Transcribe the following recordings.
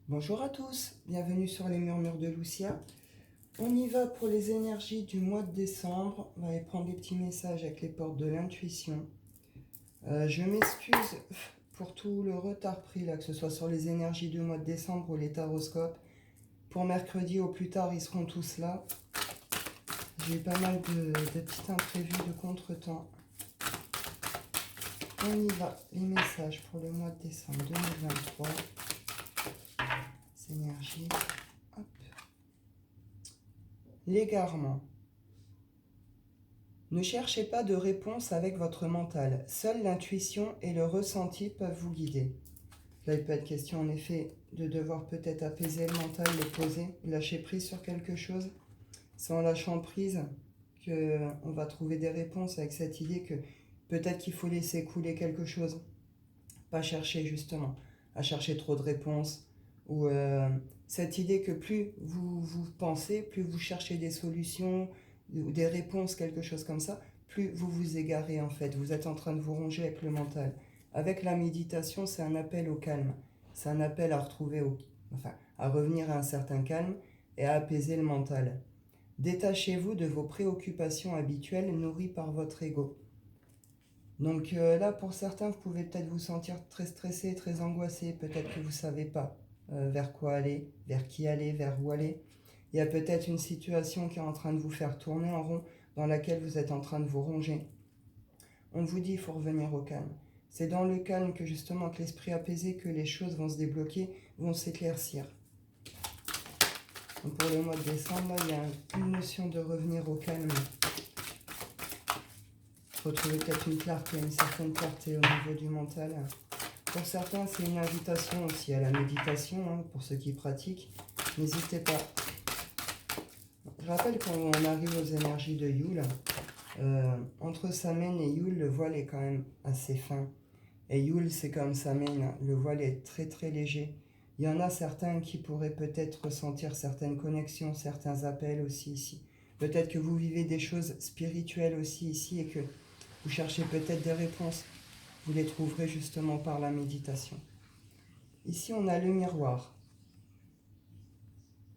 Bonjour à tous, bienvenue sur les murmures de Lucia. On y va pour les énergies du mois de décembre. On va aller prendre des petits messages avec les portes de l'intuition. Je m'excuse pour tout le retard pris là, que ce soit sur les énergies du mois de décembre ou les taroscopes. Pour mercredi au plus tard, ils seront tous là. J'ai eu pas mal de petits imprévus de contretemps. On y va, les messages pour le mois de décembre 2023. Les énergies. Hop. L'égarement. Ne cherchez pas de réponse avec votre mental. Seule l'intuition et le ressenti peuvent vous guider. Là, il peut être question en effet de devoir peut-être apaiser le mental, le poser, lâcher prise sur quelque chose. C'est en lâchant prise qu'on va trouver des réponses, avec cette idée que peut-être qu'il faut laisser couler quelque chose. Pas chercher justement à chercher trop de réponses. Ou cette idée que plus vous pensez, plus vous cherchez des solutions ou des réponses, quelque chose comme ça, plus vous vous égarez en fait. Vous êtes en train de vous ronger avec le mental. Avec la méditation, c'est un appel au calme. C'est un appel à retrouver, à revenir à un certain calme et à apaiser le mental. Détachez-vous de vos préoccupations habituelles nourries par votre ego. Donc là, pour certains, vous pouvez peut-être vous sentir très stressé, très angoissé. Peut-être que vous ne savez pas vers quoi aller, vers qui aller, vers où aller. Il y a peut-être une situation qui est en train de vous faire tourner en rond, dans laquelle vous êtes en train de vous ronger. On vous dit qu'il faut revenir au calme. C'est dans le calme que justement, avec l'esprit apaisé, que les choses vont se débloquer, vont s'éclaircir. Donc pour le mois de décembre, là, il y a une notion de revenir au calme. Retrouver peut-être une certaine clarté au niveau du mental. Pour certains, c'est une invitation aussi à la méditation, hein, pour ceux qui pratiquent. N'hésitez pas. Je rappelle qu'on arrive aux énergies de Yule. Entre Samhain et Yule, le voile est quand même assez fin. Et Yule, c'est comme Samhain, le voile est très très léger. Il y en a certains qui pourraient peut-être ressentir certaines connexions, certains appels aussi ici. Peut-être que vous vivez des choses spirituelles aussi ici et que vous cherchez peut-être des réponses. Vous les trouverez justement par la méditation. Ici, on a le miroir.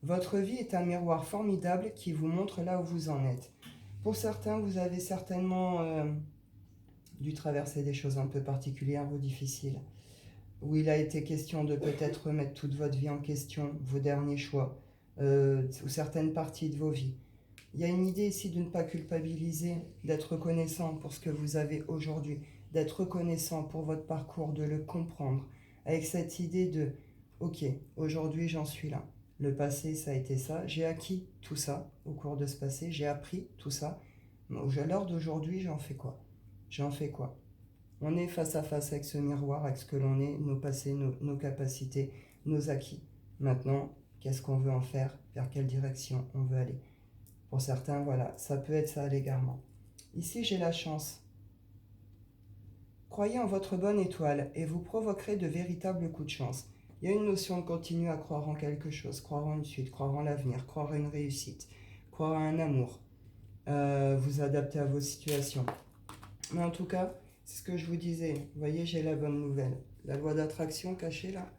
Votre vie est un miroir formidable qui vous montre là où vous en êtes. Pour certains, vous avez certainement dû traverser des choses un peu particulières ou difficiles, où il a été question de peut-être remettre toute votre vie en question, vos derniers choix, ou certaines parties de vos vies. Il y a une idée ici de ne pas culpabiliser, d'être reconnaissant pour ce que vous avez aujourd'hui, d'être reconnaissant pour votre parcours, de le comprendre, avec cette idée de « Ok, aujourd'hui j'en suis là. Le passé, ça a été ça. J'ai acquis tout ça au cours de ce passé. J'ai appris tout ça. À l'heure d'aujourd'hui, j'en fais quoi? J'en fais quoi ?» On est face à face avec ce miroir, avec ce que l'on est, nos passés, nos capacités, nos acquis. Maintenant, qu'est-ce qu'on veut en faire? Vers quelle direction on veut aller? Pour certains, voilà, ça peut être ça l'égarement. Ici, j'ai la chance. Croyez en votre bonne étoile et vous provoquerez de véritables coups de chance. Il y a une notion de continuer à croire en quelque chose, croire en une suite, croire en l'avenir, croire à une réussite, croire à un amour, vous adapter à vos situations. Mais en tout cas, c'est ce que je vous disais. Vous voyez, j'ai la bonne nouvelle. La loi d'attraction cachée là.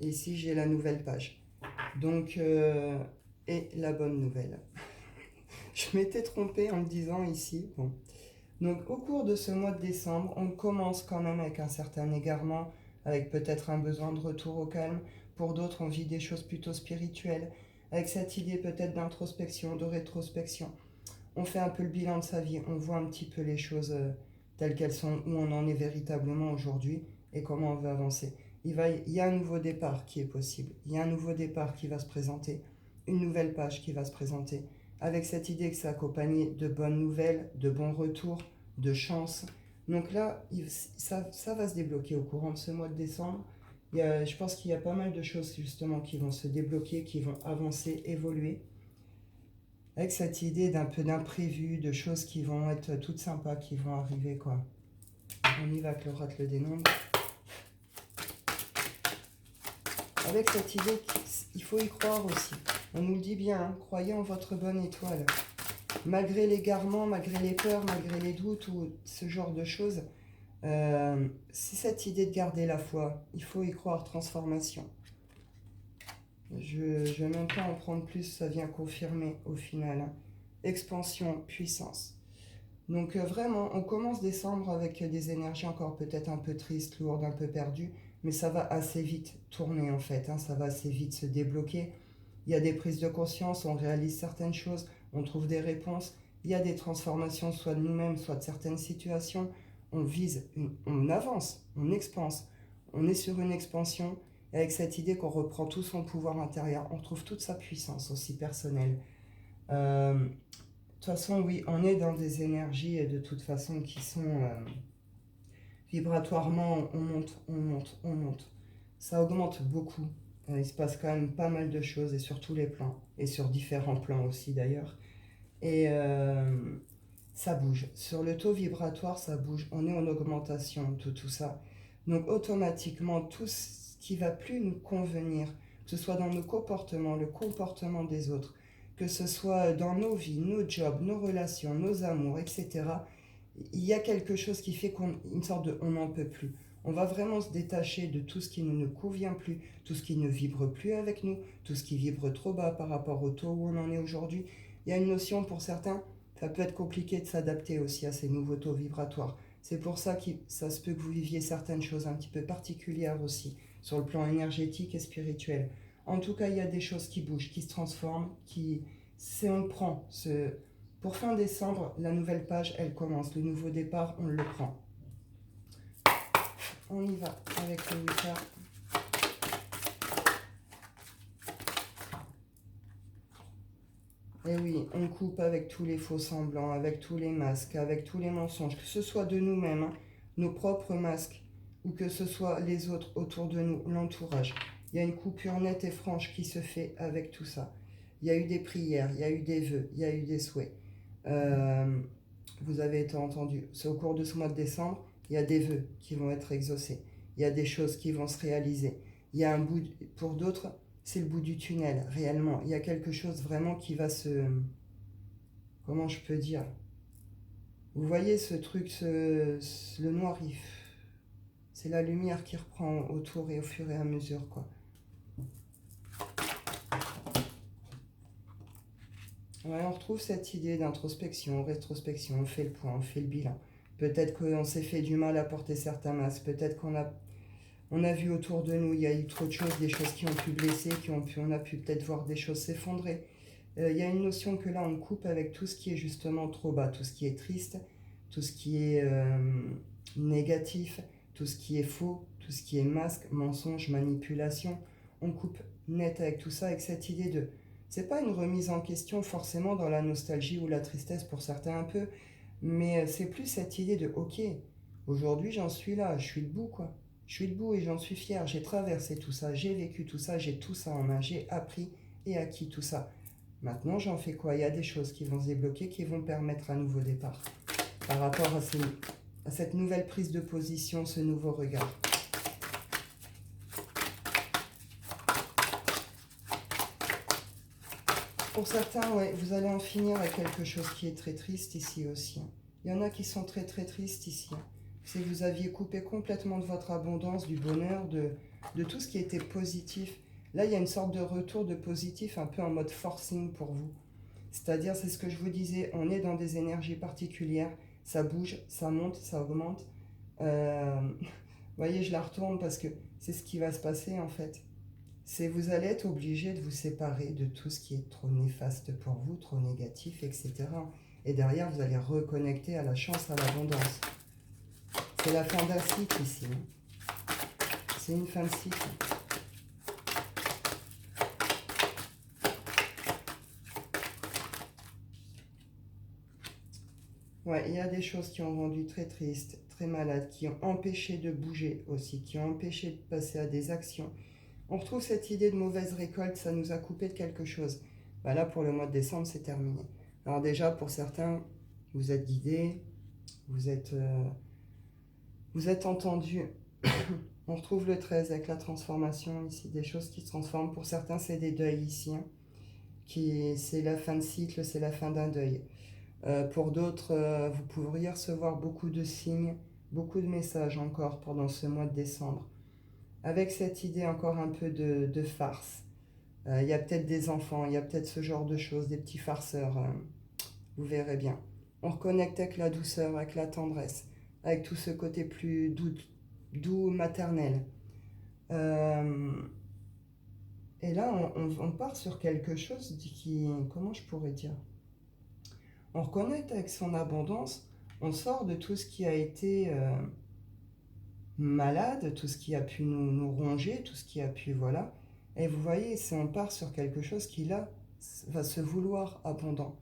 Et ici, j'ai la nouvelle page. Donc, et la bonne nouvelle. Je m'étais trompée en le disant ici. Bon. Donc au cours de ce mois de décembre, on commence quand même avec un certain égarement, avec peut-être un besoin de retour au calme. Pour d'autres, on vit des choses plutôt spirituelles, avec cette idée peut-être d'introspection, de rétrospection. On fait un peu le bilan de sa vie, on voit un petit peu les choses telles qu'elles sont, où on en est véritablement aujourd'hui et comment on veut avancer. Il y a un nouveau départ qui est possible, il y a un nouveau départ qui va se présenter, une nouvelle page qui va se présenter, avec cette idée que c'est accompagné de bonnes nouvelles, de bons retours, de chance. Donc là, ça va se débloquer au courant de ce mois de décembre. Je pense qu'il y a pas mal de choses justement qui vont se débloquer, qui vont avancer, évoluer. Avec cette idée d'un peu d'imprévu, de choses qui vont être toutes sympas, qui vont arriver, quoi. On y va avec le ratle des nombres. Avec cette idée qu'il faut y croire aussi. On nous le dit bien, hein, croyez en votre bonne étoile. Malgré l'égarement, malgré les peurs, malgré les doutes ou ce genre de choses, c'est cette idée de garder la foi. Il faut y croire, transformation. Je ne vais même pas en prendre plus, ça vient confirmer au final, hein. Expansion, puissance. Donc vraiment, on commence décembre avec des énergies encore peut-être un peu tristes, lourdes, un peu perdues, mais ça va assez vite tourner en fait, hein, ça va assez vite se débloquer. Il y a des prises de conscience, on réalise certaines choses, on trouve des réponses, il y a des transformations soit de nous-mêmes, soit de certaines situations. On vise, on avance, on expanse, on est sur une expansion, et avec cette idée qu'on reprend tout son pouvoir intérieur, on trouve toute sa puissance aussi personnelle. De toute façon, oui, on est dans des énergies de toute façon qui sont vibratoirement, on monte, on monte, on monte. Ça augmente beaucoup. Il se passe quand même pas mal de choses et sur tous les plans, et sur différents plans aussi d'ailleurs. Et ça bouge. Sur le taux vibratoire, ça bouge. On est en augmentation de tout ça. Donc automatiquement, tout ce qui va plus nous convenir, que ce soit dans nos comportements, le comportement des autres, que ce soit dans nos vies, nos jobs, nos relations, nos amours, etc., il y a quelque chose qui fait une sorte de on n'en peut plus. On va vraiment se détacher de tout ce qui ne nous convient plus, tout ce qui ne vibre plus avec nous, tout ce qui vibre trop bas par rapport au taux où on en est aujourd'hui. Il y a une notion pour certains, ça peut être compliqué de s'adapter aussi à ces nouveaux taux vibratoires. C'est pour ça que ça se peut que vous viviez certaines choses un petit peu particulières aussi, sur le plan énergétique et spirituel. En tout cas, il y a des choses qui bougent, qui se transforment, c'est on prend. Pour fin décembre, la nouvelle page, elle commence. Le nouveau départ, on le prend. On y va avec le Wicca. Et oui, on coupe avec tous les faux semblants, avec tous les masques, avec tous les mensonges, que ce soit de nous-mêmes, hein, nos propres masques, ou que ce soit les autres autour de nous, l'entourage. Il y a une coupure nette et franche qui se fait avec tout ça. Il y a eu des prières, il y a eu des vœux, il y a eu des souhaits. Vous avez été entendu. C'est au cours de ce mois de décembre, il y a des vœux qui vont être exaucés. Il y a des choses qui vont se réaliser. Il y a un bout, pour d'autres, c'est le bout du tunnel, réellement. Il y a quelque chose vraiment qui va se... Comment je peux dire? Vous voyez ce truc, le noir, c'est la lumière qui reprend autour et au fur et à mesure, quoi. Ouais, on retrouve cette idée d'introspection, rétrospection, on fait le point, on fait le bilan. Peut-être qu'on s'est fait du mal à porter certains masques, peut-être on a vu autour de nous, il y a eu trop de choses, des choses qui ont pu blesser, on a pu peut-être voir des choses s'effondrer. Il y a une notion que là, on coupe avec tout ce qui est justement trop bas, tout ce qui est triste, tout ce qui est négatif, tout ce qui est faux, tout ce qui est masque, mensonge, manipulation. On coupe net avec tout ça, avec cette idée de... C'est pas une remise en question forcément dans la nostalgie ou la tristesse pour certains un peu, mais c'est plus cette idée de ok, aujourd'hui j'en suis là, je suis debout quoi. Je suis debout et j'en suis fier, j'ai traversé tout ça, j'ai vécu tout ça, j'ai tout ça en main, j'ai appris et acquis tout ça. Maintenant, j'en fais quoi? Il y a des choses qui vont se débloquer, qui vont permettre un nouveau départ. Par rapport à cette nouvelle prise de position, ce nouveau regard. Pour certains, ouais, vous allez en finir avec quelque chose qui est très triste ici aussi. Il y en a qui sont très très tristes ici. C'est que vous aviez coupé complètement de votre abondance, du bonheur, de tout ce qui était positif. Là, il y a une sorte de retour de positif un peu en mode forcing pour vous. C'est-à-dire, c'est ce que je vous disais, on est dans des énergies particulières, ça bouge, ça monte, ça augmente. Vous voyez, je la retourne parce que c'est ce qui va se passer en fait. C'est vous allez être obligé de vous séparer de tout ce qui est trop néfaste pour vous, trop négatif, etc. Et derrière, vous allez reconnecter à la chance, à l'abondance. C'est la fin d'un cycle ici. C'est une fin de cycle. Ouais, il y a des choses qui ont rendu très triste, très malade, qui ont empêché de bouger aussi, qui ont empêché de passer à des actions. On retrouve cette idée de mauvaise récolte, ça nous a coupé de quelque chose. Bah là, pour le mois de décembre, c'est terminé. Alors déjà, pour certains, vous êtes guidés, vous êtes entendus. On retrouve le 13 avec la transformation ici, des choses qui se transforment. Pour certains, c'est des deuils ici. Hein, c'est la fin de cycle, c'est la fin d'un deuil. Pour d'autres, vous pourriez recevoir beaucoup de signes, beaucoup de messages encore pendant ce mois de décembre. Avec cette idée encore un peu de farce. Il y a peut-être des enfants, il y a peut-être ce genre de choses, des petits farceurs. Vous verrez bien. On reconnecte avec la douceur, avec la tendresse, avec tout ce côté plus doux, doux maternel. Euh, et là, on part sur quelque chose qui, comment je pourrais dire? On reconnecte avec son abondance, on sort de tout ce qui a été malade, tout ce qui a pu nous ronger, tout ce qui a pu, voilà. Et vous voyez, c'est on part sur quelque chose qui, là, va se vouloir abondant.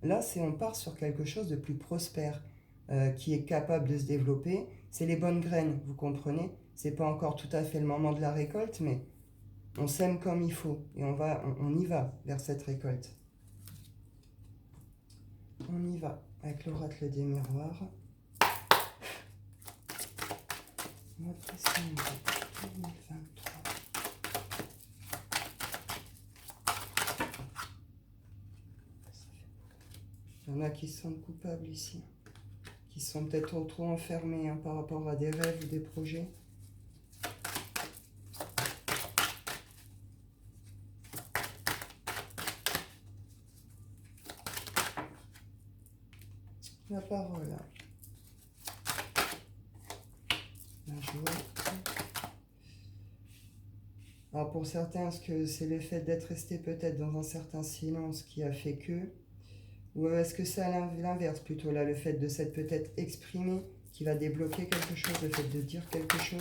Là, c'est on part sur quelque chose de plus prospère, qui est capable de se développer. C'est les bonnes graines, vous comprenez? C'est pas encore tout à fait le moment de la récolte, mais on sème comme il faut et on y va vers cette récolte. On y va avec l'oracle des miroirs. Mois de décembre 2023. Il y en a qui se sentent coupables ici, qui sont peut-être trop enfermés par rapport à des rêves ou des projets. La parole, la joie. Alors pour certains, est-ce que c'est le fait d'être resté peut-être dans un certain silence qui a fait que, ou est-ce que c'est à l'inverse plutôt là, le fait de s'être peut-être exprimé qui va débloquer quelque chose, le fait de dire quelque chose?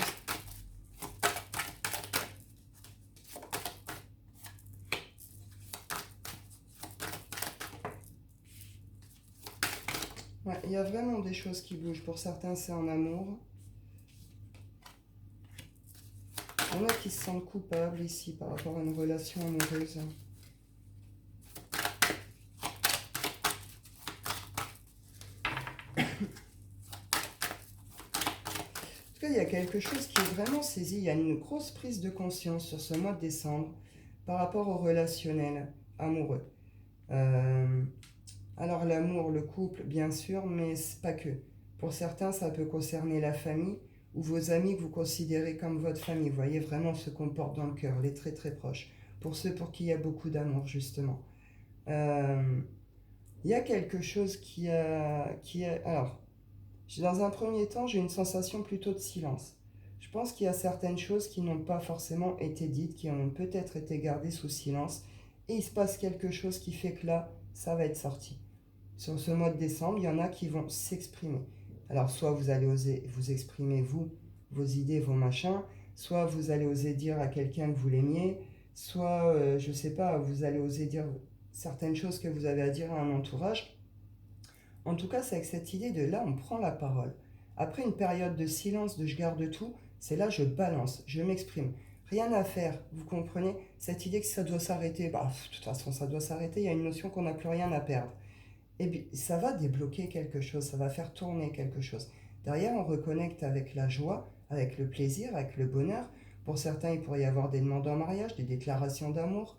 Ouais, il y a vraiment des choses qui bougent. Pour certains, c'est en amour. Il y en a qui se sentent coupables ici par rapport à une relation amoureuse. En tout cas, il y a quelque chose qui est vraiment saisi. Il y a une grosse prise de conscience sur ce mois de décembre par rapport au relationnel amoureux. Alors l'amour, le couple, bien sûr, mais c'est pas que. Pour certains, ça peut concerner la famille ou vos amis que vous considérez comme votre famille. Vous voyez vraiment ce qu'on porte dans le cœur, les très très proches. Pour ceux pour qui il y a beaucoup d'amour, justement. Il y a quelque chose alors, dans un premier temps, j'ai une sensation plutôt de silence. Je pense qu'il y a certaines choses qui n'ont pas forcément été dites, qui ont peut-être été gardées sous silence. Et il se passe quelque chose qui fait que là, ça va être sorti. Sur ce mois de décembre, il y en a qui vont s'exprimer. Alors, soit vous allez oser vous exprimer, vous, vos idées, vos machins, soit vous allez oser dire à quelqu'un que vous l'aimiez, soit, je ne sais pas, vous allez oser dire certaines choses que vous avez à dire à un entourage. En tout cas, c'est avec cette idée de là, on prend la parole. Après une période de silence, de je garde tout, c'est là, je balance, je m'exprime. Rien à faire, vous comprenez? Cette idée que ça doit s'arrêter, bah, de toute façon, ça doit s'arrêter, il y a une notion qu'on n'a plus rien à perdre. Et bien, ça va débloquer quelque chose, ça va faire tourner quelque chose. Derrière, on reconnecte avec la joie, avec le plaisir, avec le bonheur. Pour certains, il pourrait y avoir des demandes en mariage, des déclarations d'amour.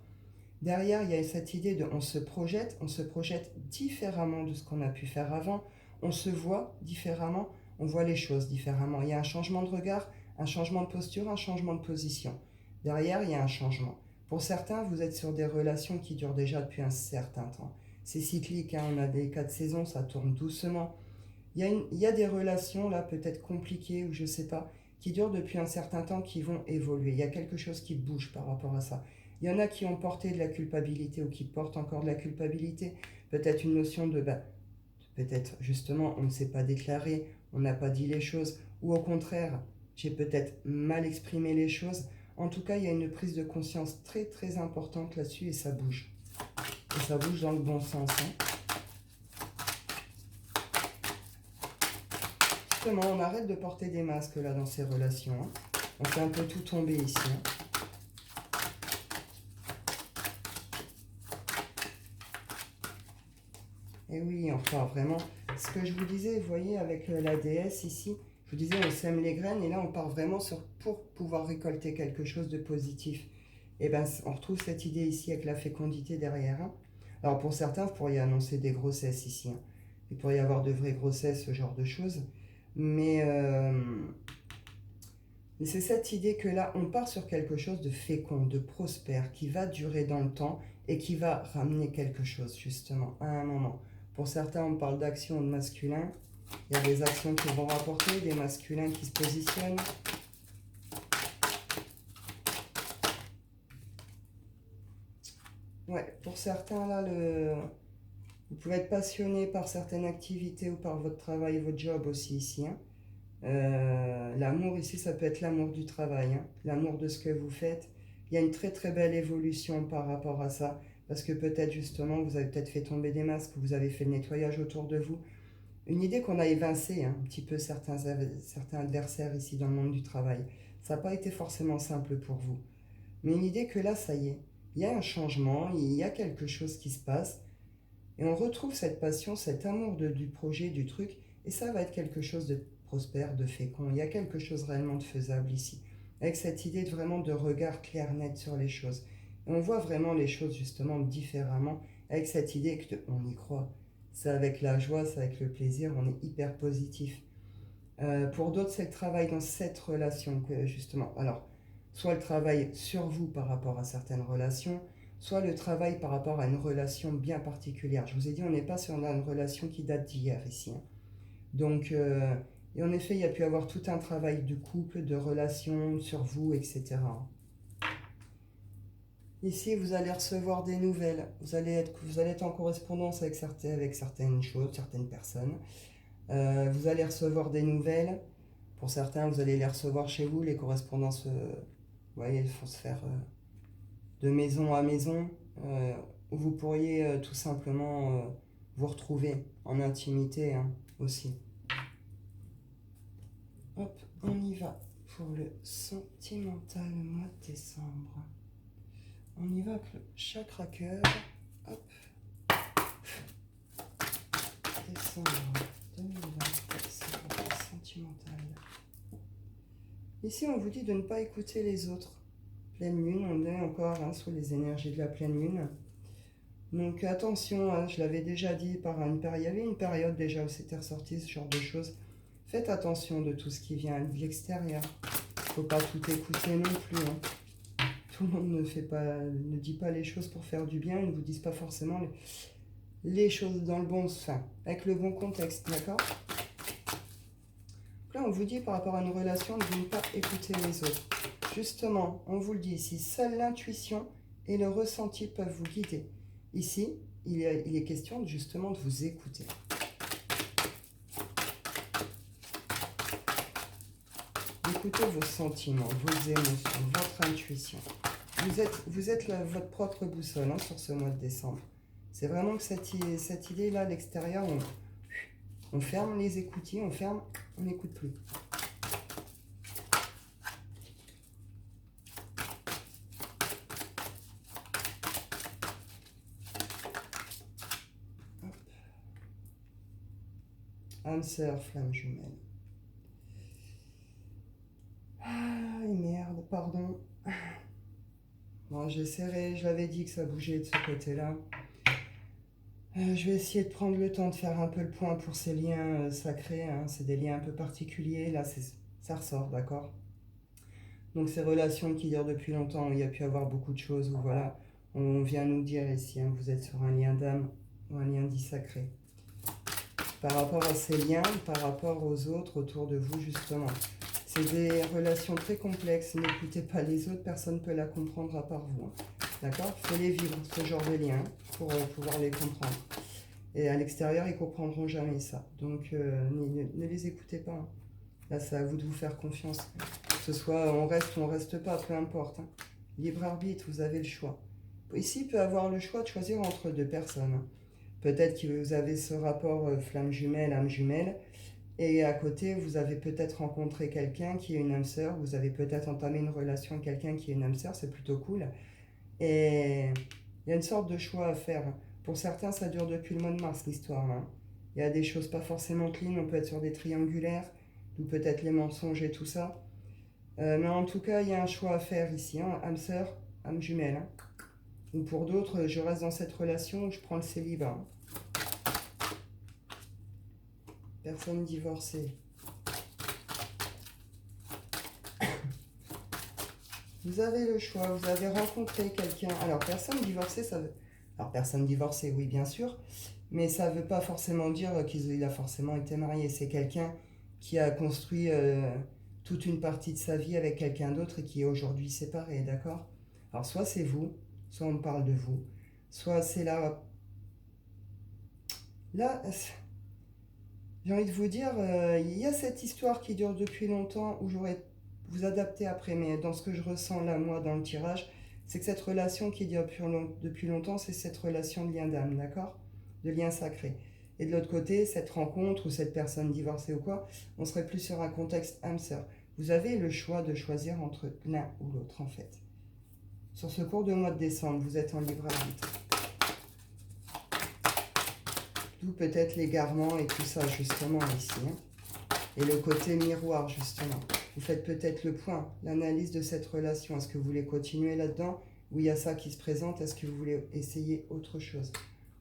Derrière, il y a cette idée de on se projette différemment de ce qu'on a pu faire avant, on se voit différemment, on voit les choses différemment. Il y a un changement de regard, un changement de posture, un changement de position. Derrière, il y a un changement. Pour certains, vous êtes sur des relations qui durent déjà depuis un certain temps. C'est cyclique, on a des 4 saisons, ça tourne doucement. Il y a des relations là peut-être compliquées ou je ne sais pas, qui durent depuis un certain temps, qui vont évoluer. Il y a quelque chose qui bouge par rapport à ça. Il y en a qui ont porté de la culpabilité ou qui portent encore de la culpabilité. Peut-être une notion de, peut-être justement, on ne s'est pas déclaré, on n'a pas dit les choses, ou au contraire, j'ai peut-être mal exprimé les choses. En tout cas, il y a une prise de conscience très très importante là-dessus et ça bouge. Et ça bouge dans le bon sens. Justement, on arrête de porter des masques là dans ces relations. On fait un peu tout tomber ici. Et oui, enfin vraiment, ce que je vous disais, vous voyez, avec la déesse ici, je vous disais, on sème les graines et là, on part vraiment pour pouvoir récolter quelque chose de positif. Et bien, on retrouve cette idée ici avec la fécondité derrière. Alors, pour certains, vous pourriez annoncer des grossesses ici. Il pourrait y avoir de vraies grossesses, ce genre de choses. Mais Mais c'est cette idée que là, on part sur quelque chose de fécond, de prospère, qui va durer dans le temps et qui va ramener quelque chose, justement, à un moment. Pour certains, on parle d'action de masculin. Il y a des actions qui vont rapporter, des masculins qui se positionnent. Ouais, pour certains, là, vous pouvez être passionné par certaines activités ou par votre travail, votre job aussi ici, hein. L'amour ici, ça peut être l'amour du travail, hein, l'amour de ce que vous faites. Il y a une très très belle évolution par rapport à ça, parce que peut-être justement, vous avez peut-être fait tomber des masques, vous avez fait le nettoyage autour de vous. Une idée qu'on a évincé, hein, un petit peu certains adversaires ici dans le monde du travail. Ça n'a pas été forcément simple pour vous. Mais une idée que là, ça y est, il y a un changement, il y a quelque chose qui se passe, et on retrouve cette passion, cet amour du projet, du truc, et ça va être quelque chose de prospère, de fécond. Il y a quelque chose réellement de faisable ici, avec cette idée de vraiment de regard clair, net sur les choses. Et on voit vraiment les choses justement différemment, avec cette idée que on y croit. C'est avec la joie, c'est avec le plaisir, on est hyper positif. Pour d'autres, c'est le travail dans cette relation, que, justement. Alors, soit le travail sur vous par rapport à certaines relations, soit le travail par rapport à une relation bien particulière. Je vous ai dit, on n'est pas sur une relation qui date d'hier ici, hein. Donc, et en effet, il y a pu avoir tout un travail de couple, de relation sur vous, etc. Ici, vous allez recevoir des nouvelles. Vous allez être en correspondance avec certaines choses, certaines personnes. Vous allez recevoir des nouvelles. Pour certains, vous allez les recevoir chez vous. Les correspondances, vous voyez, elles vont se faire de maison à maison. Où vous pourriez tout simplement vous retrouver en intimité, hein, aussi. Hop, on y va pour le sentimental mois de décembre. On y va avec le chakra cœur. Hop. Décembre 2024, c'est sentimental. Ici, on vous dit de ne pas écouter les autres. Pleine lune, on est encore, hein, sous les énergies de la pleine lune. Donc attention, hein, je l'avais déjà dit, il y avait une période déjà où c'était ressorti ce genre de choses. Faites attention de tout ce qui vient de l'extérieur. Il ne faut pas tout écouter non plus, hein. Tout le monde ne dit pas les choses pour faire du bien, ils ne vous disent pas forcément les choses dans le bon sens, avec le bon contexte, d'accord? Là, on vous dit par rapport à une relation de ne pas écouter les autres. Justement, on vous le dit ici, seule l'intuition et le ressenti peuvent vous guider. Ici, il est question justement de vous écouter. Écoutez vos sentiments, vos émotions, votre intuition. Vous êtes votre propre boussole, hein, sur ce mois de décembre. C'est vraiment que cette idée-là, à l'extérieur, on ferme les écoutilles, on n'écoute plus. Hop. Âme sœur, flamme jumelle. Ah, merde, pardon. Bon, j'essaierai, je l'avais dit que ça bougeait de ce côté-là. Je vais essayer de prendre le temps de faire un peu le point pour ces liens sacrés, hein. C'est des liens un peu particuliers, là ça ressort, d'accord? Donc ces relations qui durent depuis longtemps, il y a pu avoir beaucoup de choses où voilà, on vient nous dire ici, hein, vous êtes sur un lien d'âme ou un lien dit sacré. Par rapport à ces liens, par rapport aux autres autour de vous justement. C'est des relations très complexes, n'écoutez pas les autres, personne ne peut la comprendre à part vous, hein. D'accord? Il faut les vivre, ce genre de liens, pour pouvoir les comprendre. Et à l'extérieur, ils ne comprendront jamais ça. Donc, ne les écoutez pas, hein. Là, c'est à vous de vous faire confiance. Que ce soit on reste ou on reste pas, peu importe, hein. Libre arbitre, vous avez le choix. Ici, il peut avoir le choix de choisir entre deux personnes, hein. Peut-être que vous avez ce rapport flamme jumelle, âme jumelle. Et à côté, vous avez peut-être rencontré quelqu'un qui est une âme sœur. Vous avez peut-être entamé une relation avec quelqu'un qui est une âme sœur. C'est plutôt cool. Et il y a une sorte de choix à faire. Pour certains, ça dure depuis le mois de mars, l'histoire, hein. Il y a des choses pas forcément clean. On peut être sur des triangulaires, ou peut-être les mensonges et tout ça. Mais en tout cas, il y a un choix à faire ici, hein. Âme sœur, âme jumelle, hein. Ou pour d'autres, je reste dans cette relation où je prends le célibat, hein. Personne divorcée. Vous avez le choix, vous avez rencontré quelqu'un. Alors, personne divorcée, ça veut... Alors, personne divorcée, oui, bien sûr. Mais ça ne veut pas forcément dire qu'il a forcément été marié. C'est quelqu'un qui a construit toute une partie de sa vie avec quelqu'un d'autre et qui est aujourd'hui séparé, d'accord? Alors, soit c'est vous, soit on parle de vous, soit c'est là... Là, j'ai envie de vous dire, il y a cette histoire qui dure depuis longtemps où j'aurais vous adapter après, mais dans ce que je ressens là, moi, dans le tirage, c'est que cette relation qui dure depuis longtemps, c'est cette relation de lien d'âme, d'accord? De lien sacré. Et de l'autre côté, cette rencontre ou cette personne divorcée ou quoi, on serait plus sur un contexte âme-sœur. Vous avez le choix de choisir entre l'un ou l'autre, en fait. Sur ce cours de mois de décembre, vous êtes en libre arbitre. D'où peut-être l'égarement et tout ça, justement, ici. Hein. Et le côté miroir, justement. Vous faites peut-être le point, l'analyse de cette relation. Est-ce que vous voulez continuer là-dedans ou il y a ça qui se présente? Est-ce que vous voulez essayer autre chose?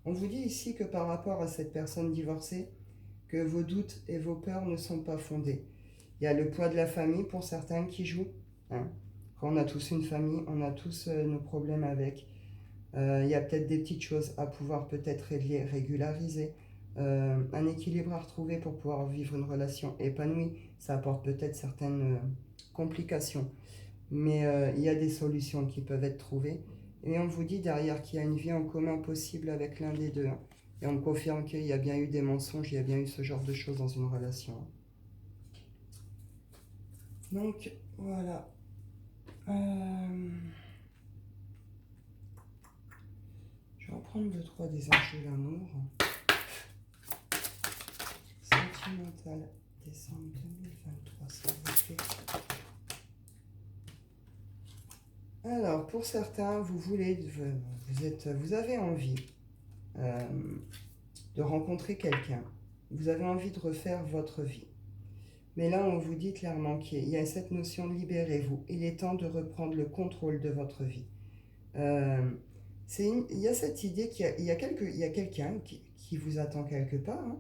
On vous dit ici que par rapport à cette personne divorcée, que vos doutes et vos peurs ne sont pas fondés. Il y a le poids de la famille pour certains qui jouent. Hein. Quand on a tous une famille, on a tous nos problèmes avec. Il y a peut-être des petites choses à pouvoir peut-être régler, régulariser. Un équilibre à retrouver pour pouvoir vivre une relation épanouie. Ça apporte peut-être certaines complications, mais il y a des solutions qui peuvent être trouvées. Et on vous dit derrière qu'il y a une vie en commun possible avec l'un des deux. Hein. Et on me confirme qu'il y a bien eu des mensonges, il y a bien eu ce genre de choses dans une relation. Donc, voilà. Je vais reprendre le 3 des anges de l'amour. Sentimental, décembre 2023, s'il vous plaît. Alors, pour certains, vous avez envie de rencontrer quelqu'un. Vous avez envie de refaire votre vie. Mais là, on vous dit clairement qu'il y a cette notion de libérez-vous. Il est temps de reprendre le contrôle de votre vie. Il y a cette idée qu'il y a quelqu'un qui vous attend quelque part. Hein.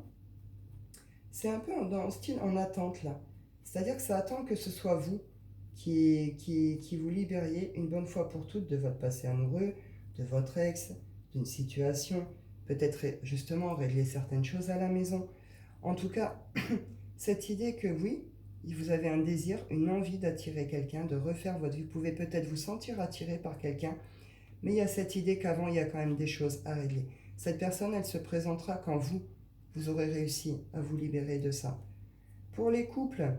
C'est un peu dans le style en attente là. C'est-à-dire que ça attend que ce soit vous qui vous libériez une bonne fois pour toutes de votre passé amoureux, de votre ex, d'une situation, peut-être justement régler certaines choses à la maison. En tout cas, cette idée que oui, vous avez un désir, une envie d'attirer quelqu'un, de refaire votre vie. Vous pouvez peut-être vous sentir attiré par quelqu'un, mais il y a cette idée qu'avant, il y a quand même des choses à régler. Cette personne, elle se présentera quand vous aurez réussi à vous libérer de ça. Pour les couples,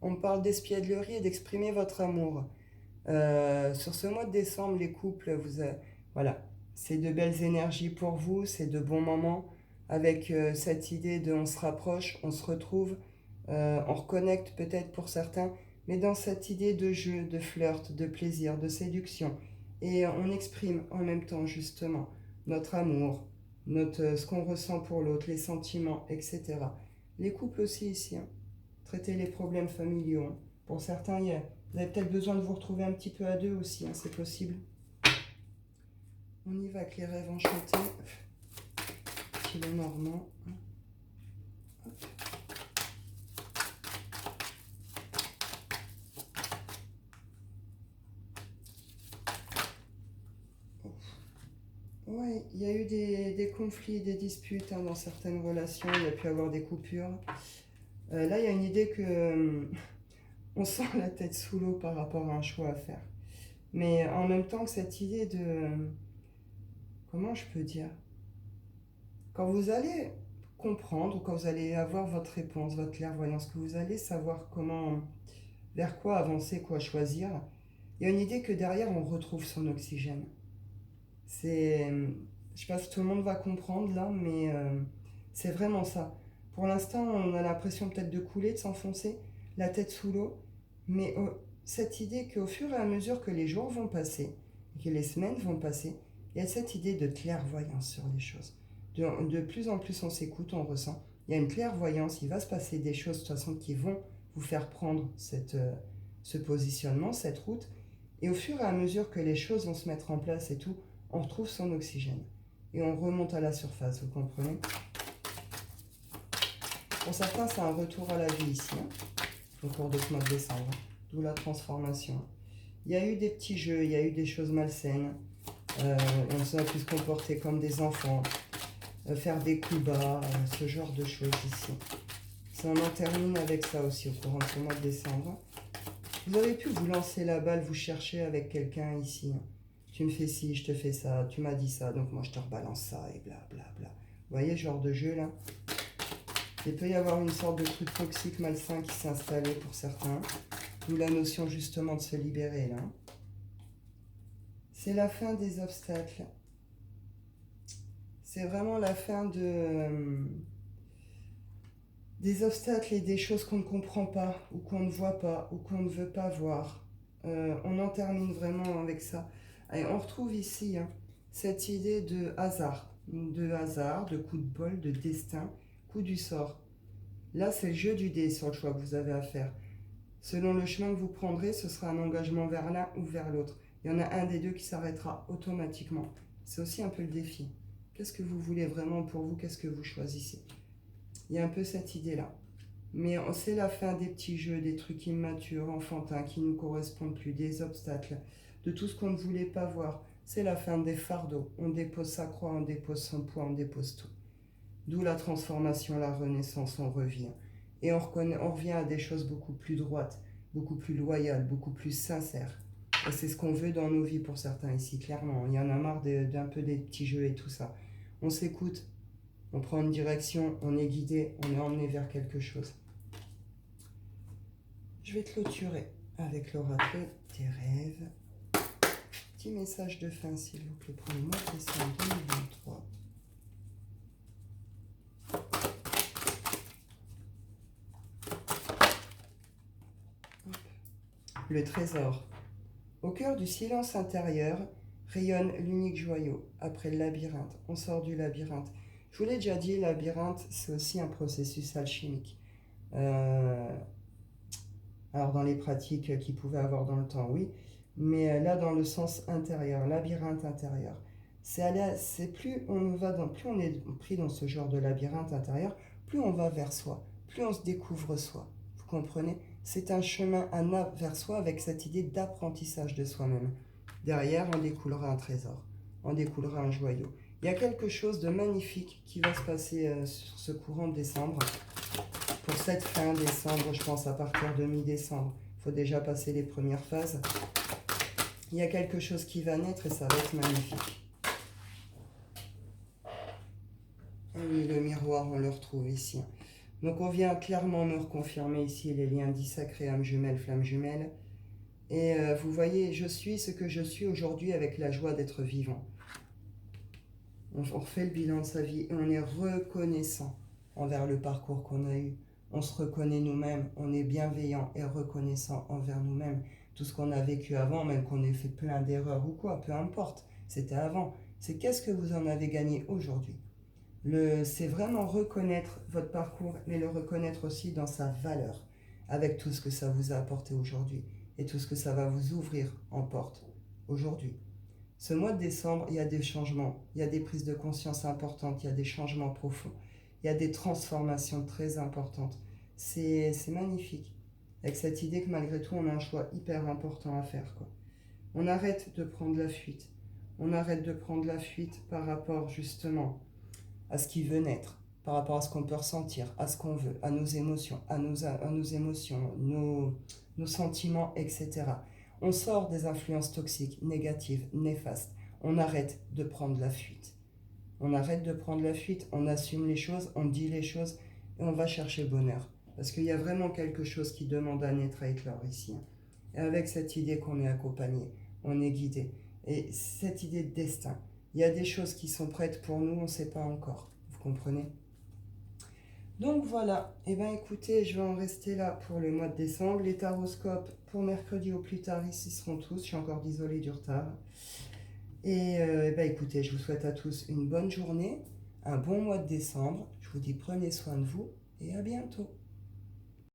on parle d'espièglerie et d'exprimer votre amour. Sur ce mois de décembre, les couples, voilà, c'est de belles énergies pour vous, c'est de bons moments, avec cette idée de on se rapproche, on se retrouve, on reconnecte peut-être pour certains, mais dans cette idée de jeu, de flirt, de plaisir, de séduction. Et on exprime en même temps justement notre amour, ce qu'on ressent pour l'autre, les sentiments, etc. Les couples aussi ici, hein. Traiter les problèmes familiaux. Hein. Pour certains, vous avez peut-être besoin de vous retrouver un petit peu à deux aussi, hein, c'est possible. On y va avec les rêves enchantés. Filet normand. Hop. Ouais, il y a eu des conflits, des disputes hein, dans certaines relations, il y a pu avoir des coupures. Là, il y a une idée que on sent la tête sous l'eau par rapport à un choix à faire. Mais en même temps, cette idée de... Comment je peux dire? Quand vous allez comprendre, quand vous allez avoir votre réponse, votre clairvoyance, que vous allez savoir comment, vers quoi avancer, quoi choisir, il y a une idée que derrière, on retrouve son oxygène. C'est... Je sais pas si tout le monde va comprendre là, mais c'est vraiment ça. Pour l'instant, on a l'impression peut-être de couler, de s'enfoncer, la tête sous l'eau, mais cette idée qu'au fur et à mesure que les jours vont passer, et que les semaines vont passer, il y a cette idée de clairvoyance sur les choses. De plus en plus on s'écoute, on ressent. Il y a une clairvoyance, il va se passer des choses de toute façon qui vont vous faire prendre ce positionnement, cette route. Et au fur et à mesure que les choses vont se mettre en place et tout, on retrouve son oxygène. Et on remonte à la surface, vous comprenez? Pour certains, c'est un retour à la vie ici, hein, au cours de ce mois de décembre. D'où la transformation. Il y a eu des petits jeux, il y a eu des choses malsaines. On s'est pu se comporter comme des enfants, faire des coups bas, ce genre de choses ici. Ça, on en termine avec ça aussi au courant de ce mois de décembre. Vous avez pu vous lancer la balle, vous chercher avec quelqu'un ici. Tu me fais ci, je te fais ça, tu m'as dit ça, donc moi je te rebalance ça et bla bla bla. Vous voyez ce genre de jeu là? Il peut y avoir une sorte de truc toxique, malsain qui s'est installé pour certains. D'où la notion justement de se libérer là. C'est la fin des obstacles. C'est vraiment la fin des obstacles et des choses qu'on ne comprend pas, ou qu'on ne voit pas, ou qu'on ne veut pas voir. On en termine vraiment avec ça. Et on retrouve ici cette idée de hasard, de coup de bol, de destin, coup du sort. Là, c'est le jeu du dé sur le choix que vous avez à faire. Selon le chemin que vous prendrez, ce sera un engagement vers l'un ou vers l'autre. Il y en a un des deux qui s'arrêtera automatiquement. C'est aussi un peu le défi. Qu'est-ce que vous voulez vraiment pour vous? Qu'est-ce que vous choisissez? Il y a un peu cette idée-là. Mais c'est la fin des petits jeux, des trucs immatures, enfantins, qui ne nous correspondent plus, des obstacles, de tout ce qu'on ne voulait pas voir. C'est la fin des fardeaux. On dépose sa croix, on dépose son poids, on dépose tout. D'où la transformation, la renaissance, on revient. Et on revient à des choses beaucoup plus droites, beaucoup plus loyales, beaucoup plus sincères. Et c'est ce qu'on veut dans nos vies pour certains ici, clairement. Il y en a marre d'un peu des petits jeux et tout ça. On s'écoute, on prend une direction, on est guidé, on est emmené vers quelque chose. Je vais clôturer avec l'oracle des rêves. Petit message de fin, s'il vous plaît, pour le mois de décembre 2023. Le trésor. Au cœur du silence intérieur rayonne l'unique joyau. Après le labyrinthe, on sort du labyrinthe. Je vous l'ai déjà dit, le labyrinthe, c'est aussi un processus alchimique. Alors dans les pratiques qu'il pouvait avoir dans le temps, oui, mais là dans le sens intérieur, labyrinthe intérieur. C'est plus on va plus on est pris dans ce genre de labyrinthe intérieur, plus on va vers soi, plus on se découvre soi. Vous comprenez? C'est un chemin, un ap vers soi avec cette idée d'apprentissage de soi-même. Derrière, on découlera un trésor, on découlera un joyau. Il y a quelque chose de magnifique qui va se passer sur ce courant de décembre. Pour cette fin décembre, je pense à partir de mi-décembre, il faut déjà passer les premières phases. Il y a quelque chose qui va naître et ça va être magnifique. Et oui, le miroir, on le retrouve ici. Donc on vient clairement me reconfirmer ici les liens dits sacrés, âme jumelle, flamme jumelle. Et vous voyez, je suis ce que je suis aujourd'hui avec la joie d'être vivant. On refait le bilan de sa vie et on est reconnaissant envers le parcours qu'on a eu. On se reconnaît nous-mêmes, on est bienveillant et reconnaissant envers nous-mêmes. Tout ce qu'on a vécu avant, même qu'on ait fait plein d'erreurs ou quoi, peu importe, c'était avant. C'est qu'est-ce que vous en avez gagné aujourd'hui. C'est vraiment reconnaître votre parcours, mais le reconnaître aussi dans sa valeur, avec tout ce que ça vous a apporté aujourd'hui et tout ce que ça va vous ouvrir en porte aujourd'hui. Ce mois de décembre, il y a des changements, il y a des prises de conscience importantes, il y a des changements profonds, il y a des transformations très importantes. C'est magnifique, avec cette idée que malgré tout, on a un choix hyper important à faire, quoi. On arrête de prendre la fuite. On arrête de prendre la fuite par rapport justement à ce qui veut naître, par rapport à ce qu'on peut ressentir, à ce qu'on veut, à nos émotions, à nos émotions, nos sentiments, etc. On sort des influences toxiques, négatives, néfastes. On arrête de prendre la fuite. On arrête de prendre la fuite, on assume les choses, on dit les choses et on va chercher le bonheur. Parce qu'il y a vraiment quelque chose qui demande à naître à éclore ici. Et avec cette idée qu'on est accompagné, on est guidé. Et cette idée de destin, il y a des choses qui sont prêtes pour nous, on ne sait pas encore. Vous comprenez? Donc voilà, et bien écoutez, je vais en rester là pour le mois de décembre. Les taroscopes pour mercredi au plus tard, ici seront tous. Je suis encore désolée du retard. Et ben écoutez, je vous souhaite à tous une bonne journée, un bon mois de décembre. Je vous dis prenez soin de vous et à bientôt.